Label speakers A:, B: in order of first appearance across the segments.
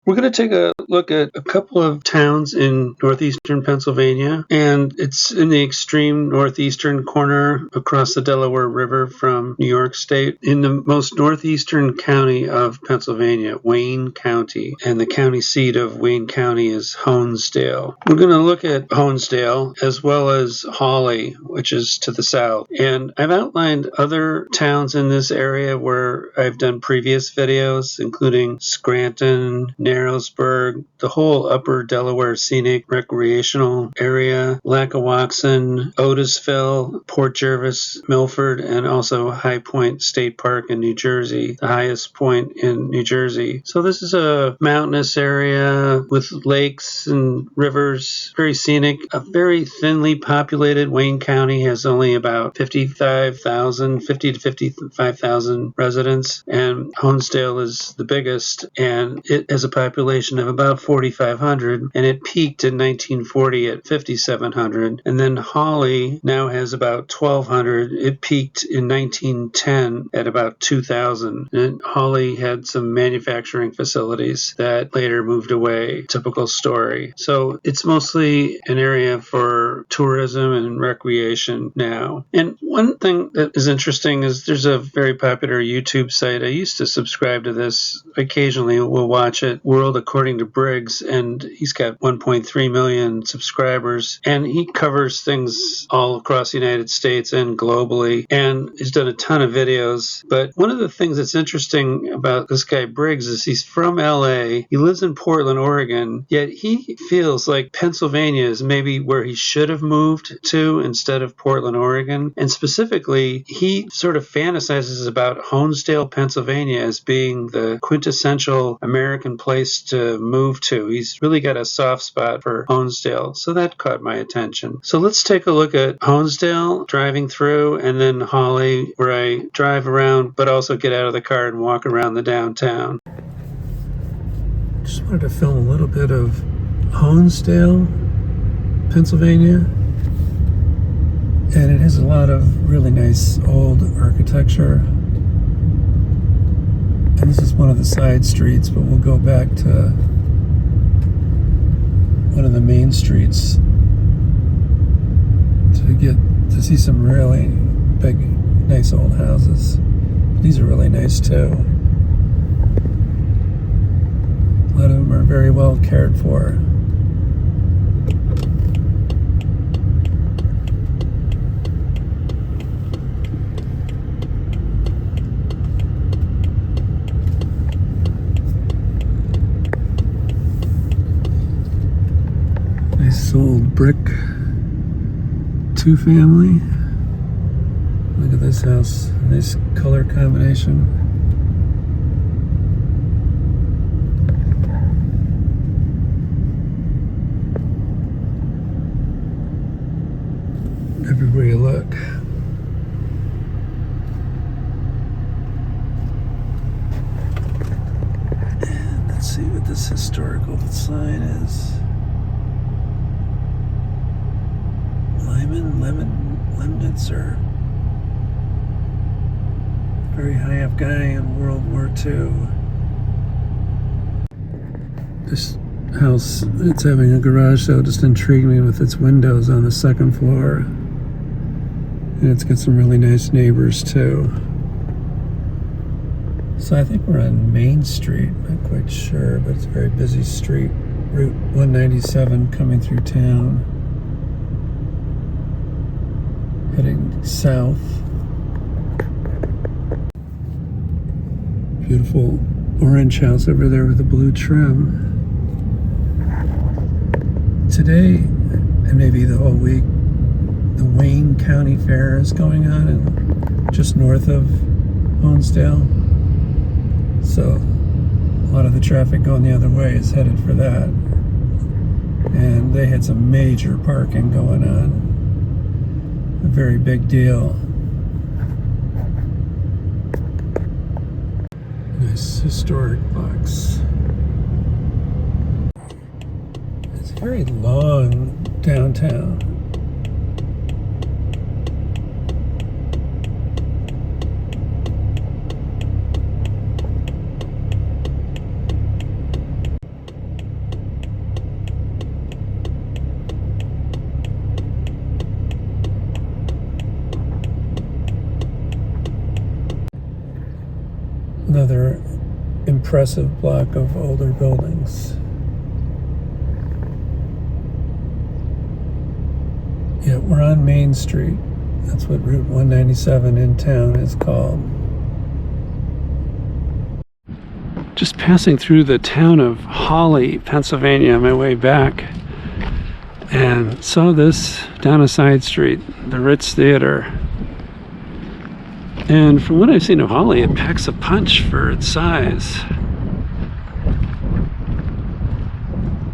A: We're going to take a look at a couple of towns in northeastern Pennsylvania, and it's in the extreme northeastern corner across the Delaware River from New York State, in the most northeastern county of Pennsylvania, Wayne County, and the county seat of Wayne County is Honesdale. We're going to look at Honesdale as well as Hawley, which is to the south, and I've outlined other towns in this area where I've done previous videos, including Scranton, Narrowsburg, the whole upper Delaware scenic recreational area, Lackawaxen, Otisville, Port Jervis, Milford, and also High Point State Park in New Jersey, the highest point in New Jersey. So this is a mountainous area with lakes and rivers, very scenic, a very thinly populated. Wayne County has only about 50 to 55,000 residents, and Honesdale is the biggest, and it has a population of about 4,500, and it peaked in 1940 at 5,700. And then Hawley now has about 1,200. It peaked in 1910 at about 2,000. And Hawley had some manufacturing facilities that later moved away. Typical story. So it's mostly an area for tourism and recreation now. And one thing that is interesting is there's a very popular YouTube site. I used to subscribe to this. Occasionally we'll watch it, World According to Briggs, and he's got 1.3 million subscribers, and he covers things all across the United States and globally, and he's done a ton of videos. But one of the things that's interesting about this guy Briggs is he's from LA, he lives in Portland, Oregon, yet he feels like Pennsylvania is maybe where he should have moved to instead of Portland, Oregon. And specifically, he sort of fantasizes about Honesdale, Pennsylvania as being the quintessential American place to move to. He's really got a soft spot for Honesdale, so that caught my attention. So let's take a look at Honesdale, driving through, and then Hawley, where I drive around but also get out of the car and walk around the downtown. Just wanted to film a little bit of Honesdale, Pennsylvania, and it has a lot of really nice old architecture. And this is one of the side streets, but we'll go back to one of the main streets to see some really big, nice old houses. These are really nice too. A lot of them are very well cared for. Nice old brick two-family. Look at this house. Nice color combination. Everywhere you look. And let's see what this historical sign is. Lemnitzer. Very high up guy in World War II. This house, it's having a garage sale, just intrigued me with its windows on the second floor. And it's got some really nice neighbors too. So I think we're on Main Street, not quite sure, but it's a very busy street. Route 197 coming through town. Heading south. Beautiful orange house over there with the blue trim. Today, and maybe the whole week, the Wayne County Fair is going on and just north of Honesdale. So a lot of the traffic going the other way is headed for that. And they had some major parking going on. A very big deal. Nice historic box. It's very long downtown. impressive block of older buildings. Yeah, we're on Main Street. That's what Route 197 in town is called. Just passing through the town of Hawley, Pennsylvania on my way back, and saw this down a side street, the Ritz Theater. And from what I've seen of Hawley, it packs a punch for its size.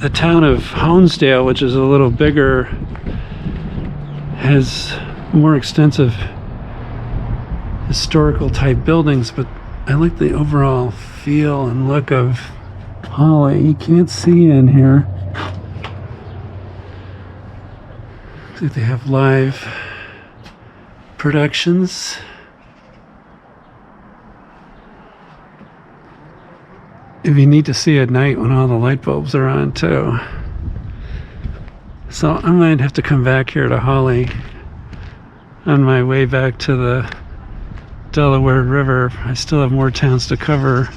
A: The town of Honesdale, which is a little bigger, has more extensive historical type buildings, but I like the overall feel and look of Hawley. You can't see in here. Looks like they have live productions. It'd be neat to see at night when all the light bulbs are on too. So I might have to come back here to Hawley on my way back to the Delaware River. I still have more towns to cover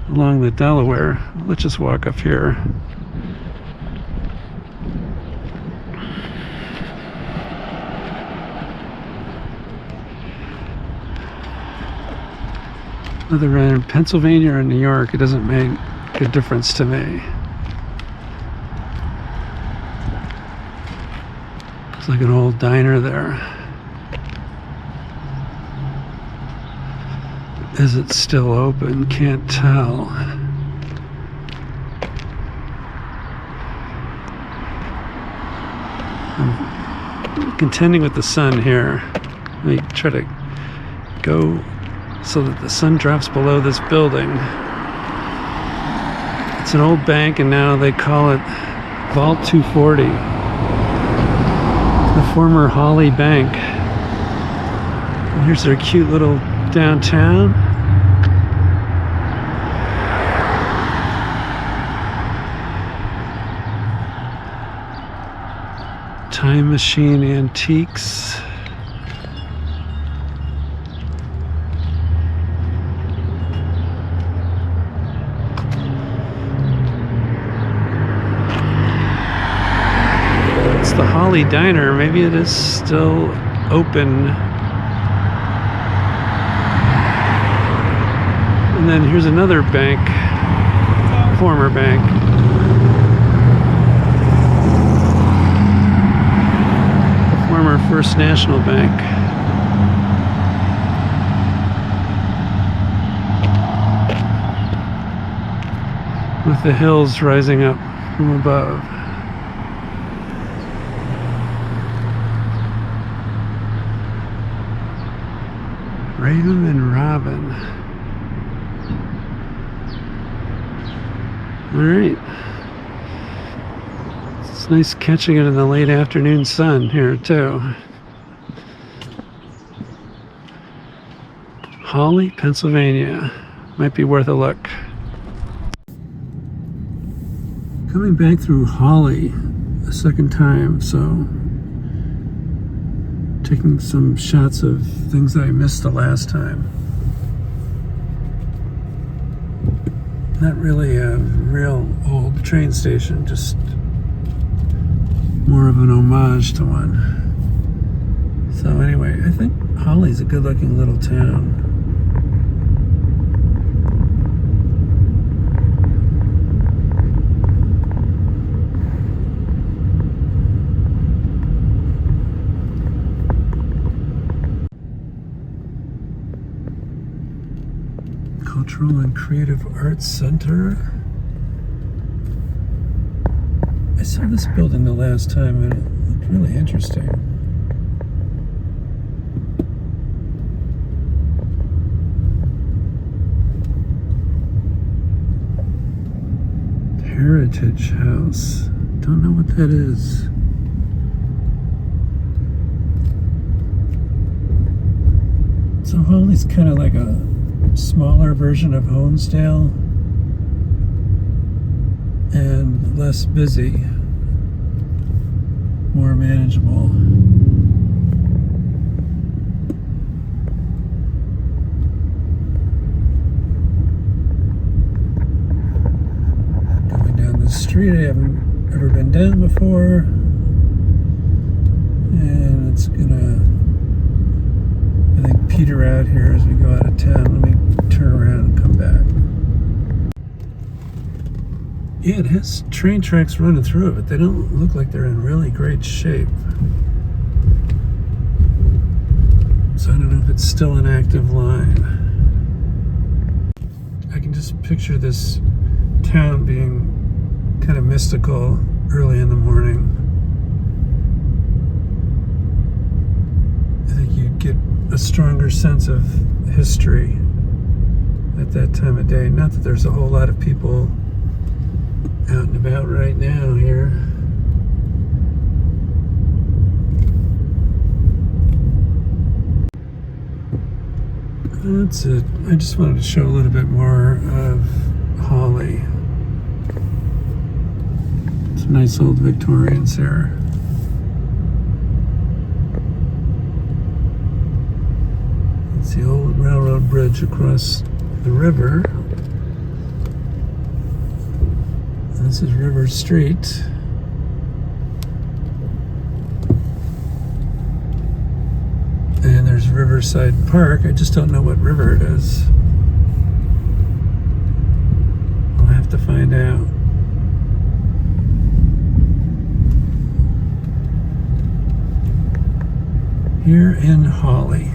A: along the Delaware. Let's just walk up here. Whether we're in Pennsylvania or New York, it doesn't make a difference to me. It's like an old diner there. Is it still open? Can't tell. I'm contending with the sun here. Let me try to go so that the sun drops below this building. It's an old bank, and now they call it Vault 240. The former Hawley Bank. And here's their cute little downtown. Time Machine Antiques. It's the Hawley Diner. Maybe it is still open. And then here's another bank, former bank. Former First National Bank. With the hills rising up from above. Raven and Robin. All right. It's nice catching it in the late afternoon sun here too. Hawley, Pennsylvania. Might be worth a look. Coming back through Hawley a second time, so taking some shots of things that I missed the last time. Not really a real old train station, just more of an homage to one. So anyway, I think Hawley's a good-looking little town. Cultural and Creative Arts Center. I saw this building the last time and it looked really interesting. Heritage House. Don't know what that is. So Hawley's kind of like a smaller version of Honesdale and less busy, more manageable. the street I haven't ever been down before. And it's gonna, I think, peter out here as we go out of town. Let me turn around and come back. Yeah, it has train tracks running through it, but they don't look like they're in really great shape. So I don't know if it's still an active line. I can just picture this town being kind of mystical early in the morning. I think you get a stronger sense of history at that time of day. Not that there's a whole lot of people out and about right now here. That's it. I just wanted to show a little bit more of Hawley. Some nice old Victorians there. It's the old railroad bridge across the river. This is River Street. And there's Riverside Park. I just don't know what river it is. I'll have to find out. Here in Hawley.